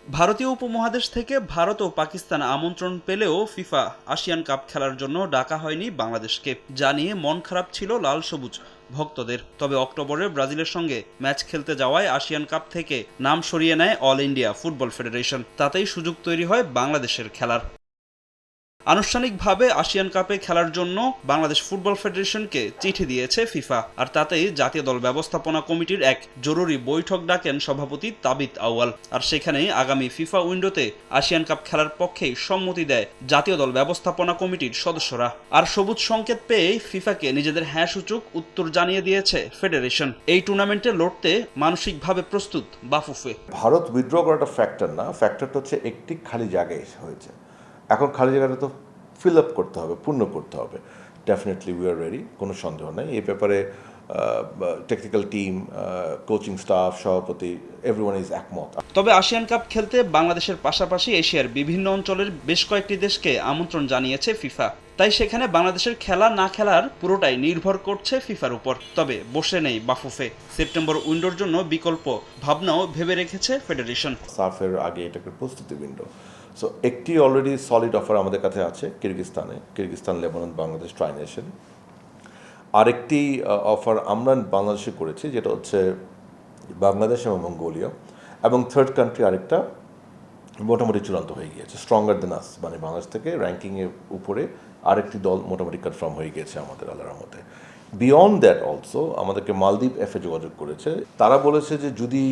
ভারতীয় উপমহাদেশ থেকে ভারত ও পাকিস্তান আমন্ত্রণ পেলেও ফিফা আসিয়ান কাপ খেলার জন্য ডাকা হয়নি বাংলাদেশকে, যা নিয়ে মন খারাপ ছিল লাল সবুজ ভক্তদের। তবে অক্টোবরে ব্রাজিলের সঙ্গে ম্যাচ খেলতে যাওয়ায় আসিয়ান কাপ থেকে নাম সরিয়ে নেয় অল ইন্ডিয়া ফুটবল ফেডারেশন। তাতেই সুযোগ তৈরি হয় বাংলাদেশের খেলার। আনুষ্ঠানিকভাবে আসিয়ান কাপে খেলার জন্য বাংলাদেশ ফুটবল ফেডারেশনকে চিঠি দিয়েছে ফিফা, আর তাতেই জাতীয় দল ব্যবস্থাপনা কমিটির এক জরুরি বৈঠক ডাকেন সভাপতি তাবিত আউয়াল। আর সেখানেই আগামী ফিফা উইন্ডোতে আসিয়ান কাপ খেলার পক্ষেই সম্মতি দেয় জাতীয় দল ব্যবস্থাপনা কমিটির সদস্যরা। আর সবুজ সংকেত পেয়েই ফিফাকে নিজেদের হ্যাঁ সূচক উত্তর জানিয়ে দিয়েছে ফেডারেশন। এই টুর্নামেন্টে লড়তে মানসিকভাবে প্রস্তুত বাফুফে। ভারত উইথড্র করাটা ফ্যাক্টর না, ফ্যাক্টরটা হচ্ছে একটি খালি জায়গায় হয়েছে। এখন খালি জায়গাটা তো ফিল আপ করতে হবে, পূর্ণ করতে হবে। ডেফিনেটলি উই আর রেডি, কোনো সন্দেহ নেই এই ব্যাপারে। টেকনিক্যাল টিম, কোচিং স্টাফ, সভাপতি, এভরিওয়ান ইজ একমত। তবে আসিয়ান কাপ খেলতে বাংলাদেশের পাশাপাশি এশিয়ার বিভিন্ন অঞ্চলের বেশ কয়েকটি দেশকে আমন্ত্রণ জানিয়েছে ফিফা। তাই সেখানে বাংলাদেশের খেলা না খেলার পুরোটাই নির্ভর করছে ফিফার উপর। তবে বসে নেই বাফুফে। সেপ্টেম্বর উইন্ডোর জন্য বিকল্প ভাবনাও ভেবে রেখেছে ফেডারেশন। সাফের আগে এটা একটা প্রস্তুতি উইন্ডো। সো একটি অলরেডি সলিড অফার আমাদের কাছে আছে কিরগিজস্তান, লেবানন, বাংলাদেশ, ট্রাইনেশন। আরেকটি অফার আমরা বাংলাদেশে করেছি, যেটা হচ্ছে বাংলাদেশ এবং মঙ্গোলিয়া, এবং থার্ড কান্ট্রি আরেকটা মোটামুটি চূড়ান্ত হয়ে গিয়েছে, স্ট্রঙ্গার দেন আস, মানে বাংলাদেশ থেকে র্যাঙ্কিংয়ের উপরে আরেকটি দল মোটামুটি কনফার্ম হয়ে গিয়েছে আমাদের আল্লাহর মতে। বিয়ন্ড দ্যাট অলসো আমাদেরকে মালদ্বীপ এফএ যোগাযোগ করেছে। তারা বলেছে যে যদি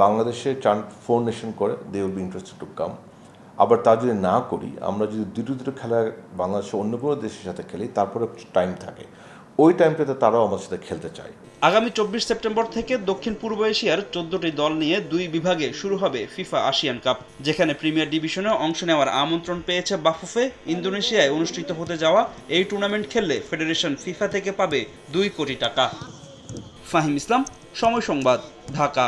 বাংলাদেশে 4 নেশন করে, they will be interested to come. আবার তা যদি না করি, আমরা যদি দুটো খেলা বাংলাদেশে অন্য কোনো দেশের সাথে খেলি, তারপরে টাইম থাকে, ওই টাইমটাতে তারাও আমাদের সাথে খেলতে চায়। আগামী 24 সেপ্টেম্বর থেকে দক্ষিণ পূর্ব এশিয়ার 14টি দল নিয়ে 2 বিভাগে শুরু হবে ফিফা আসিয়ান কাপ, যেখানে প্রিমিয়ার ডিভিশনে অংশ নেওয়ার আমন্ত্রণ পেয়েছে বাফুফে। ইন্দোনেশিয়ায় অনুষ্ঠিত হতে যাওয়া এই টুর্নামেন্ট খেললে ফেডারেশন ফিফা থেকে পাবে 2 কোটি টাকা। ফাহিম ইসলাম, সময় সংবাদ, ঢাকা।